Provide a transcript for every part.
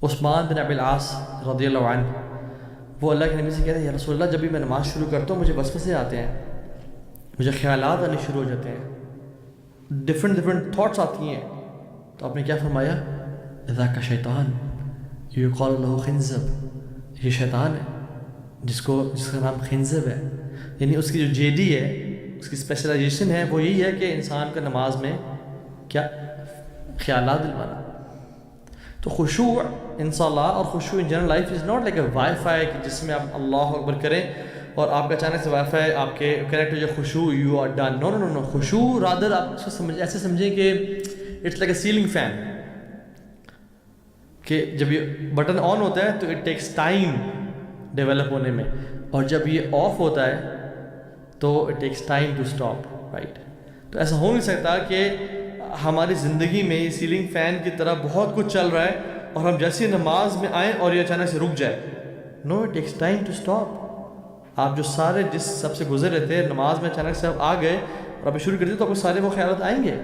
عثمان بن ابی العاص رضی اللہ عنہ وہ اللہ کے نبی سے کہہ رہے ہیں یا رسول اللہ جب بھی میں نماز شروع کرتا ہوں مجھے وسوسے آتے ہیں، مجھے خیالات آنے شروع ہو جاتے ہیں، ڈفرینٹ تھاٹس آتی ہیں. تو آپ نے کیا فرمایا؟ ذاک شیطان یقال له خنزب، یہ شیطان ہے جس کا نام خنزب ہے. یعنی اس کی جو جے ڈی ہے، اس کی اسپیشلائزیشن ہے وہ یہی ہے کہ انسان کا نماز میں کیا خیالات دلوانا. تو خشوع ان صلاح اور خشوع in general life is not like a wifi کہ جس میں آپ اللہ اکبر کریں اور آپ کا اچانک سے وائی فائی آپ کے کنیکٹ ہو جائے، خشوع you are done. No no no, خشوع رادر آپ اس کو ایسے سمجھیں کہ it's like a ceiling fan, کہ جب یہ بٹن آن ہوتا ہے تو اٹ ٹیکس ٹائم ڈیولپ ہونے میں، اور جب یہ آف ہوتا ہے تو it takes time to stop, right. تو ایسا ہو نہیں سکتا کہ ہماری زندگی میں یہ سیلنگ فین کی طرح بہت کچھ چل رہا ہے اور ہم جیسی نماز میں آئیں اور یہ اچانک سے رک جائے. No, it takes time to stop. آپ جو سارے جس سب سے گزر رہے تھے نماز میں اچانک سے آپ آ گئے اور آپ شروع کر دیے تو آپ کو سارے وہ خیالات آئیں گے.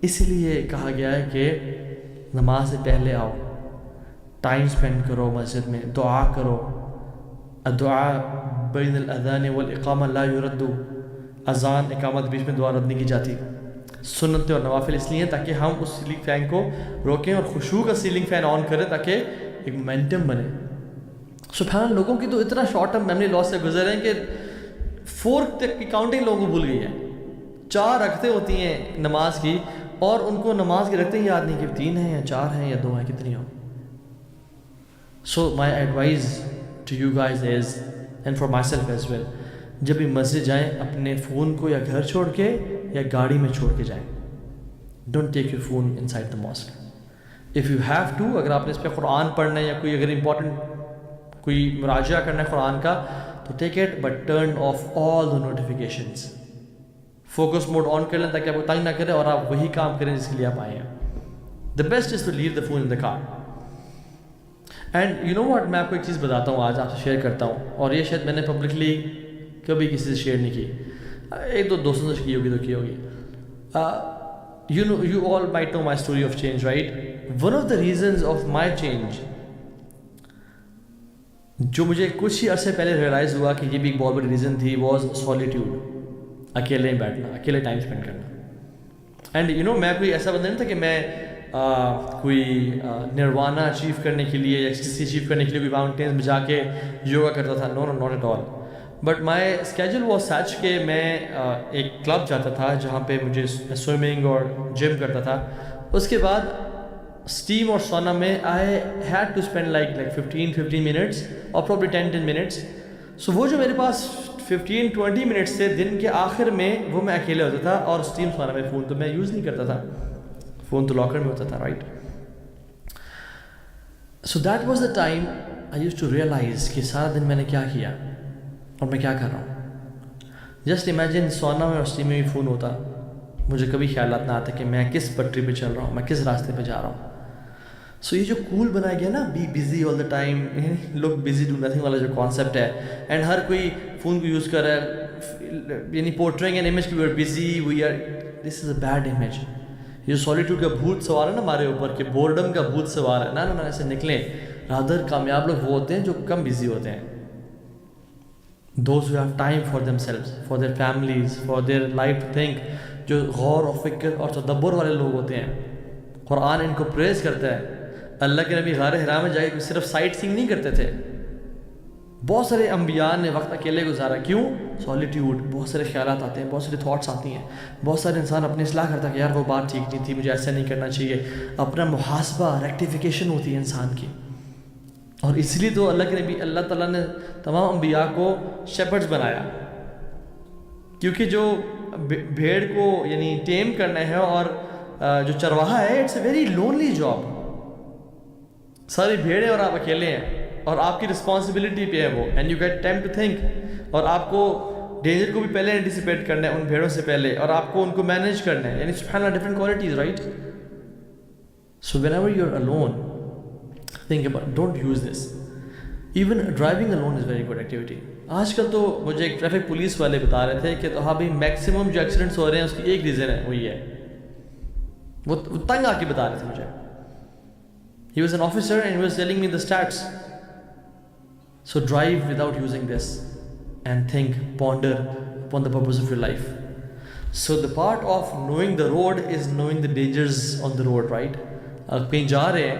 اس لیے کہا گیا ہے کہ نماز سے پہلے آؤ، ٹائم سپینڈ کرو مسجد میں، دعا کرو. الدعاء بین الاذان والاقامہ لا یرد، اذان اقامت بیچ میں دعا رد نہیں کی جاتی. سنت اور نوافل اس لیے تاکہ ہم اس سیلنگ فین کو روکیں اور خشوع کا سیلنگ فین آن کریں تاکہ ایک مومنٹم بنے. سبحان، لوگوں کی تو اتنا شارٹ ٹرم میموری لاس سے گزر ہیں کہ 4 تک کی کاؤنٹنگ لوگوں کو بھول گئی ہے. 4 رکعتیں ہوتی ہیں نماز کی اور ان کو نماز کی رکعتیں یاد نہیں کہ 3 ہیں یا 4 ہیں یا 2 ہیں، کتنی ہوں. So my advice to you guys is and for myself as well, جب بھی مسجد جائیں اپنے فون کو یا گھر چھوڑ کے یا گاڑی میں چھوڑ کے جائیں. Don't take your phone inside the mask. If you have to, اگر آپ نے اس پہ قرآن پڑھنا ہے یا کوئی اگر امپورٹنٹ کوئی مراجعہ کرنا ہے قرآن کا تو take it, but turn off all the notifications. Focus mode on کر لیں تاکہ آپ کو تنگ نہ کرے اور آپ وہی کام کریں جس کے لیے آپ آئے ہیں. The best is to leave the phone in the car. And you know what, میں آپ کو ایک چیز بتاتا ہوں، آج آپ سے شیئر کرتا ہوں، اور یہ شاید میں نے پبلکلی کبھی کسی سے شیئر نہیں کی. ایک دو دوستوں سے کی ہوگی تو کی ہوگی. You all might know my story of change, right? One of the reasons of my change جو مجھے کچھ ہی عرصے پہلے ریئلائز ہوا کہ یہ بھی ایک بہت بڑی ریزن تھی، واز سولیٹیوڈ. اکیلے بیٹھنا، اکیلے ٹائم اسپینڈ کرنا. اینڈ یو نو، میں کوئی ایسا بندہ نہیں تھا کہ میں کوئی نروانا اچیو کرنے کے لیے یا ایکسٹیسی اچیو کرنے کے لیے کوئی ماؤنٹینز میں جا کے یوگا کرتا تھا. No not at all. But my schedule was such کہ میں ایک کلب جاتا تھا جہاں پہ مجھے سوئمنگ اور جم کرتا تھا. اس کے بعد اسٹیم اور سونا میں I had to spend like 15 minutes اور پرابلی 10 منٹس. سو وہ جو میرے پاس 15-20 منٹس تھے دن کے آخر میں، وہ میں اکیلے ہوتا تھا. اور اسٹیم سونا میں فون تو میں یوز نہیں کرتا تھا، فون تو لاکر میں ہوتا تھا، right. So that was the time I use to realise کہ سارا دن میں نے کیا کیا اور میں کیا کر رہا ہوں. جسٹ امیجن سونا میں اور اسٹیم میں بھی فون ہوتا، مجھے کبھی خیالات نہ آتا کہ میں کس پٹری پہ چل رہا ہوں، میں کس راستے پہ جا رہا ہوں. سو یہ جو کول بنایا گیا نا، be busy all the time, look busy do nothing والا جو کانسیپٹ ہے، اینڈ ہر کوئی فون کو یوز کر رہا ہے، یعنی پورٹرینگ این امیج کہ we are busy, we are, this is a bad image. یہ جو سولیٹیوڈ کا بھوت سوار ہے نا ہمارے اوپر، کہ بورڈم کا بھوت سوار ہے، نہ ایسے نکلیں. رادر کامیاب لوگ وہ ہوتے ہیں جو کم بزی ہوتے ہیں. Those who have time for themselves, for their families, for their life to think، جو غور و فکر اور تدبر والے لوگ ہوتے ہیں. قرآن ان کو پریز کرتا ہے. اللہ کے نبی غار حرا میں جائے صرف سائٹ سینگ نہیں کرتے تھے. بہت سارے انبیاء نے وقت اکیلے گزارا. کیوں؟ سولیٹیوڈ. بہت سارے خیالات آتے ہیں، بہت سارے تھاٹس آتی ہیں، بہت سارے انسان اپنی اصلاح کرتا ہے کہ یار وہ بات ٹھیک نہیں تھی، مجھے ایسا نہیں کرنا چاہیے. اپنا محاسبہ، ریکٹیفیکیشن ہوتی ہے انسان کی. اور اس لیے تو اللہ کے نبی، اللہ تعالیٰ نے تمام انبیاء کو شیپرڈز بنایا، کیونکہ جو بھیڑ کو یعنی ٹیم کرنا ہے اور جو چرواہا ہے، it's a very lonely job. ساری بھیڑیں اور آپ اکیلے ہیں اور آپ کی رسپانسبلٹی پہ ہے وہ، and you get time to think. اور آپ کو ڈینجر کو بھی پہلے اینٹیسپیٹ کرنا ہے ان بھیڑوں سے پہلے، اور آپ کو ان کو مینیج کرنا ہے. یعنی سبحان اللہ، different qualities, right. So whenever you are alone, think about, don't use this. Even driving alone is very good activity. آج کل تو مجھے ایک ٹریفک پولیس والے بتا رہے تھے کہ تو ہاں بھائی میکسیمم جو ایکسیڈنٹس ہو رہے ہیں اس کی ایک ریزن ہے، وہی ہے، وہ تنگ آ کے بتا رہے تھے مجھے He was an officer and he was telling me the stats. So drive without using this and think, ponder upon the purpose of your life. So the part of knowing the road is knowing the dangers on the road, right? آپ کہیں جا رہے ہیں,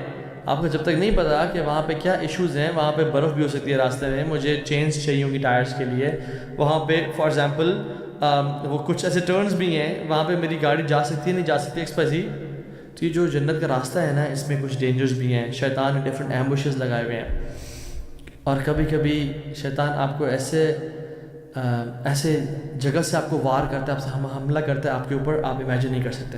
آپ کو جب تک نہیں پتا کہ وہاں پہ کیا ایشوز ہیں, وہاں پہ برف بھی ہو سکتی ہے راستے میں, مجھے چینز چاہیے ہوں گی ٹائرز کے لیے, وہاں پہ فار ایگزامپل وہ کچھ ایسے ٹرنز بھی ہیں وہاں پہ میری گاڑی جا سکتی ہے نہیں جا سکتی ایکسپیزی. تو یہ جو جنت کا راستہ ہے نا, اس میں کچھ ڈینجرز بھی ہیں, شیطان نے ڈفرینٹ ایمبوشز لگائے ہوئے ہیں, اور کبھی کبھی شیطان آپ کو ایسے جگہ سے آپ کو وار کرتا ہے, آپ سے حملہ کرتا ہے آپ کے اوپر, آپ امیجن نہیں کر سکتے.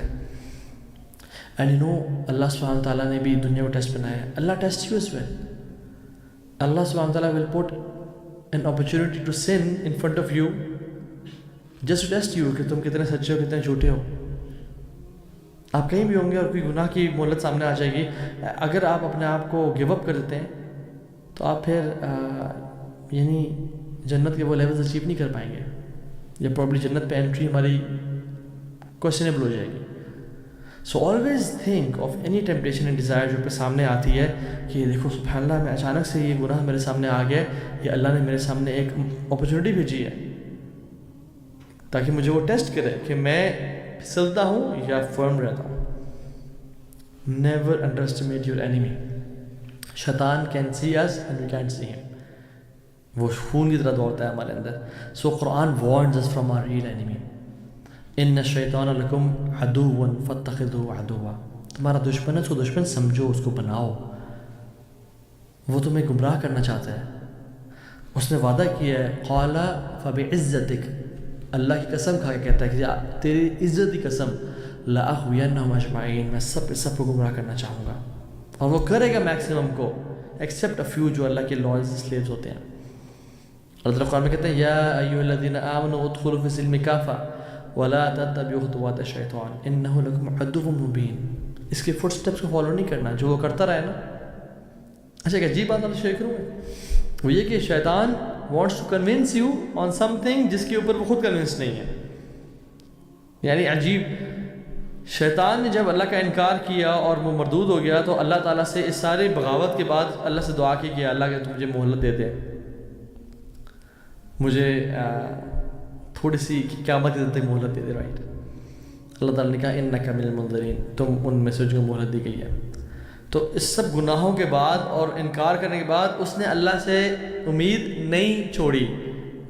اینڈ یو نو اللہ سبحانہ تعالیٰ نے بھی دنیا کو ٹیسٹ بنایا ہے. Allah test you as well. اللہ سبحانہ تعالیٰ will put an opportunity to sin in front of you just to test you کہ تم کتنے سچے ہو کتنے جھوٹے ہو. آپ کہیں بھی ہوں گے اور کوئی گناہ کی مہلت سامنے آ جائے گی, اگر آپ اپنے آپ کو گیو اپ کر دیتے ہیں تو آپ پھر یعنی جنت کے وہ لیولز اچیو نہیں کر پائیں گے, یا پرابلی جنت پہ انٹری ہماری کوشچنیبل ہو جائے گی. So always think of any temptation and desire جو پہ سامنے آتی ہے کہ دیکھو سبحان اللہ, میں اچانک سے یہ گناہ میرے سامنے آ گیا, یہ اللہ نے میرے سامنے ایک اپرچونیٹی بھیجی ہے تاکہ مجھے وہ ٹیسٹ کرے کہ میں پھسلتا ہوں یا فرم رہتا ہوں. Never underestimate your enemy. شیطان can see us and we can't see him. وہ خون کی طرح دوڑتا ہے ہمارے اندر. So Quran warns us from our real enemy. ان الشیطان لکم عدو فاتخذوه عدوا. تمہارا دشمن ہے, اس کو دشمن سمجھو, اس کو بناؤ. وہ تمہیں گمراہ کرنا چاہتا ہے. اس نے وعدہ کیا ہے, قال فبعزتک, اللہ کی قسم کھا کے کہتا ہے کہ تیری عزت کی قسم, لاغوینہم اجمعین, میں سب کو گمراہ کرنا چاہوں گا. اور وہ کرے گا میکسیمم کو, ایکسیپٹ اے فیو جو اللہ کے لائل سلیوز ہوتے ہیں. اللہ تعالیٰ قرآن میں کہتے ہیں یا ایھا الذین آمنوا ادخلوا فی السلم کافہ ولا تتبعوا خطوات الشیطان انہ لکم عدو مبین. اس کے فٹ سٹیپس کو فالو نہیں کرنا جو وہ کرتا رہے نا. اچھا ایک عجیب بات آپ سے شیئر کروں, وہ یہ کہ شیطان wants to convince you on something جس کے اوپر وہ خود کنونس نہیں ہے. یعنی عجیب, شیطان نے جب اللہ کا انکار کیا اور وہ مردود ہو گیا تو اللہ تعالیٰ سے اس سارے بغاوت کے بعد اللہ سے دعا کی کہ اللہ کہ مجھے مہلت دے دے, مجھے تھوڑی سی قیامت کے دن تک مہلت دے دے. رائٹ, اللہ تعالیٰ نے کہا انک من المنظرین, تم ان میں سے جو مہلت دی گئی ہے. تو اس سب گناہوں کے بعد اور انکار کرنے کے بعد اس نے اللہ سے امید نہیں چھوڑی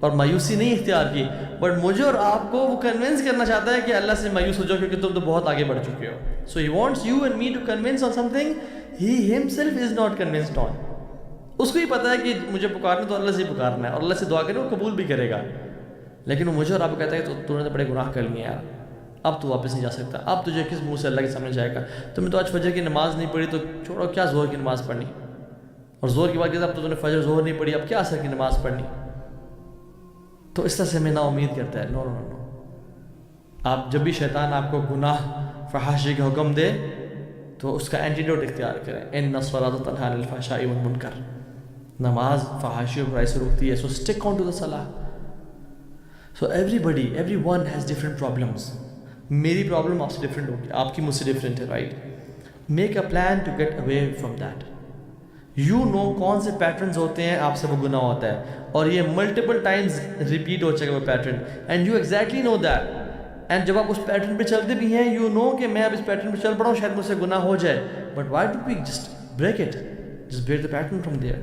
اور مایوسی نہیں اختیار کی, بٹ مجھے اور آپ کو وہ کنونس کرنا چاہتا ہے کہ اللہ سے مایوس ہو جاؤ کیونکہ تم تو بہت آگے بڑھ چکے ہو. So he wants you and me to convince on something he himself is not convinced on. اس کو ہی پتہ ہے کہ مجھے پکارنا تو اللہ سے ہی پکارنا ہے, اور اللہ سے دعا کرے وہ قبول بھی کرے گا, لیکن وہ مجھے اور آپ کو کہتا ہے کہ تو نے تو بڑے گناہ کر لیے یار, اب تو واپس نہیں جا سکتا, اب تجھے کس منہ سے اللہ کے سامنے جائے گا. تم نے تو آج فجر کی نماز نہیں پڑھی تو چھوڑو, کیا زہر کی نماز پڑھنی, اور زہر کی بات کہتے اب تو نے فجر زہر نہیں پڑھی, اب کیا اثر کی نماز پڑھنی. تو اس طرح سے ہمیں نا امید کرتا ہے. نو نو نو, آپ جب بھی شیطان آپ کو گناہ فحاشی کا حکم دے تو اس کا اینٹیڈوٹ اختیار کریں. ان الصلاۃ تنہی عن الفحشاء والمنکر, نماز فحاشی اور برائی سے روکتی ہے. سو اسٹک آن ٹو دا صلاح. So every one has different problems. میری پرابلم آپ سے ڈفرینٹ ہوگی, آپ کی مجھ سے ڈفرینٹ ہے. Right, make a plan to get away from that. You know کون سے پیٹرنز ہوتے ہیں آپ سے وہ گناہ ہوتا ہے, اور یہ ملٹیپل ٹائمز ریپیٹ ہو چکا وہ pattern, and you exactly know that. And جب آپ اس پیٹرن پہ چلتے بھی ہیں, یو نو کہ میں اب اس پیٹرن پہ چل پڑا ہوں, شاید مجھ سے گناہ ہو جائے, but why do we just break it, just break the pattern from there.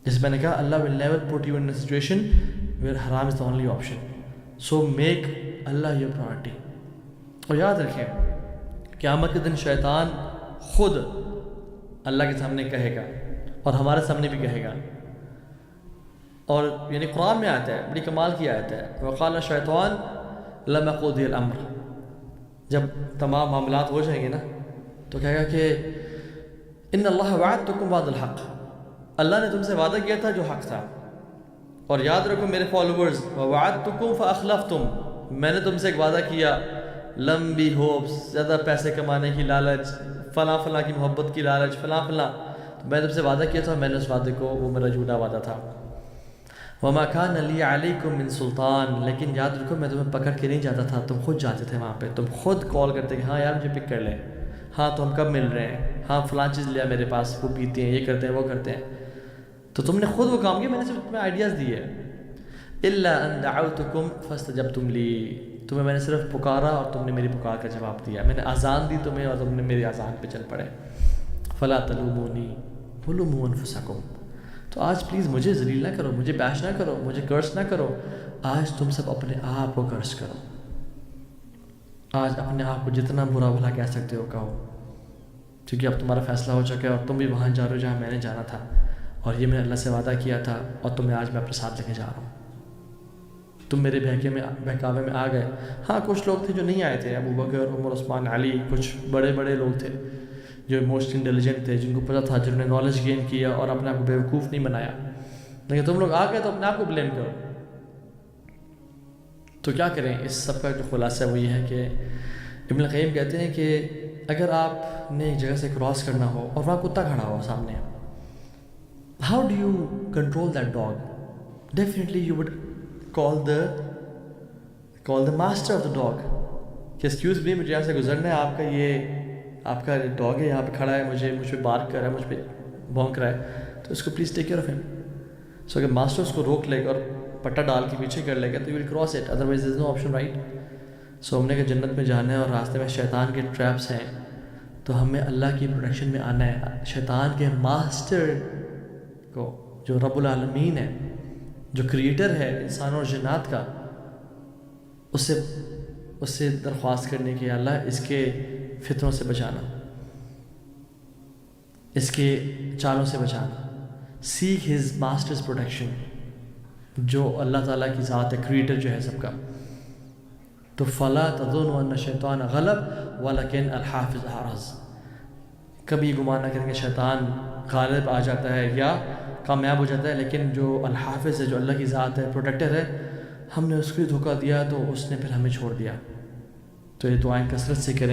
جیسے میں نے کہا, Allah will never put you in a situation where حرام is the only option. So make Allah your priority. اور یاد رکھیں قیامت کے دن شیطان خود اللہ کے سامنے کہے گا اور ہمارے سامنے بھی کہے گا, اور یعنی قرآن میں آتا ہے, بڑی کمال کی آیت ہے, وقال الشیطان لما قضی الامر. جب تمام معاملات ہو جائیں گے نا تو کہے گا کہ ان اللہ وعدتکم وعد الحق, اللہ نے تم سے وعدہ کیا تھا جو حق تھا. اور یاد رکھو میرے فالوورز, ووعدتکم فاخلفتم, میں نے تم سے ایک وعدہ کیا, لمبی ہوپس, زیادہ پیسے کمانے کی لالچ, فلاں فلاں کی محبت کی لالچ, فلاں فلاں, تو میں نے تم سے وعدہ کیا تھا, میں نے اس وعدے کو, وہ میرا جھوٹا وعدہ تھا. وما کان لی علیکم من سلطان, لیکن یاد رکھو میں تمہیں پکڑ کے نہیں جاتا تھا, تم خود جاتے تھے وہاں پہ, تم خود کال کرتے کہ ہاں یار مجھے پک کر لیں, ہاں تو ہم کب مل رہے ہیں, ہاں فلاں چیز لیا میرے پاس، وہ پیتے ہیں، یہ کرتے ہیں، وہ کرتے ہیں، تو تم نے خود وہ کام کیا، میں نے صرف تمہیں آئیڈیاز دیے. الا ان دعوتکم فاستجبتم لی، تمہیں میں نے صرف پکارا اور تم نے میری پکار کا جواب دیا. میں نے اذان دی تمہیں اور تم نے میری اذان پہ چل پڑے. فلا تلومونی ولوموا انفسکم. تو آج پلیز مجھے ذلیل نہ کرو، مجھے بیش نہ کرو، مجھے کرس نہ کرو. آج تم سب اپنے آپ کو کرس کرو. آج اپنے آپ کو جتنا برا بھلا کہہ سکتے ہو کہو، کیونکہ اب تمہارا فیصلہ ہو چکا ہے اور تم بھی وہاں جا رہے ہو جہاں میں نے جانا تھا، اور یہ میں نے اللہ سے وعدہ کیا تھا اور تمہیں آج میں اپنے ساتھ لے کے جا رہا ہوں. تم میرے بہکاوے میں آ گئے. ہاں کچھ لوگ تھے جو نہیں آئے تھے، ابو بکر، عمر، عثمان، علی، کچھ بڑے بڑے لوگ تھے جو موسٹ انٹیلیجنٹ تھے، جن کو پتہ تھا، جنہوں نے نالج گین کیا اور اپنے آپ کو بیوقوف نہیں بنایا. لیکن تم لوگ آ گئے تو اپنے آپ کو بلیم کرو. تو کیا کریں؟ اس سب کا جو خلاصہ وہ یہ ہے کہ ابن القیم کہتے ہیں کہ اگر آپ نے ایک جگہ سے کراس کرنا ہو اور وہاں کتا کھڑا ہو سامنے، how do you control that dog? Definitely you would call the master of the dog کہ ایکسکیوز می، مجھے یہاں سے گزرنا ہے، آپ کا ڈاگ ہے یہاں پہ کھڑا ہے، مجھ پہ بارک کر رہا ہے، مجھ پہ بھونک رہا ہے، تو اس کو پلیز ٹیک کیئر آف ہم. سو اگر ماسٹر اس کو روک لے گا اور پٹا ڈال کے پیچھے کر لے گا تو you will cross it, otherwise there is no option, right? So ہم نے کہ جنت میں جانا ہے اور راستے میں شیطان کے ٹریپس ہیں، تو ہمیں اللہ کی پروٹیکشن میں آنا ہے. شیطان کے ماسٹر کو، جو رب العالمین ہے، جو کریٹر ہے انسانوں اور جنات کا، اس سے درخواست کرنے کی اللہ اس کے فتنوں سے بچانا، اس کے چالوں سے بچانا. سیک ہز ماسٹرز پروٹیکشن، جو اللہ تعالیٰ کی ذات ہے، کریٹر جو ہے سب کا. تو فلا تظنوا ان الشیطان غلب ولکن الحافظ احرز. کبھی گمان نہ کریں کہ شیطان غالب آ جاتا ہے یا کامیاب ہو جاتا ہے، لیکن جو الحافظ ہے، جو اللہ کی ذات ہے، پروٹیکٹر ہے، ہم نے اس کو دھوکہ دیا تو اس نے پھر ہمیں چھوڑ دیا. تو یہ دعائیں کثرت سے کریں.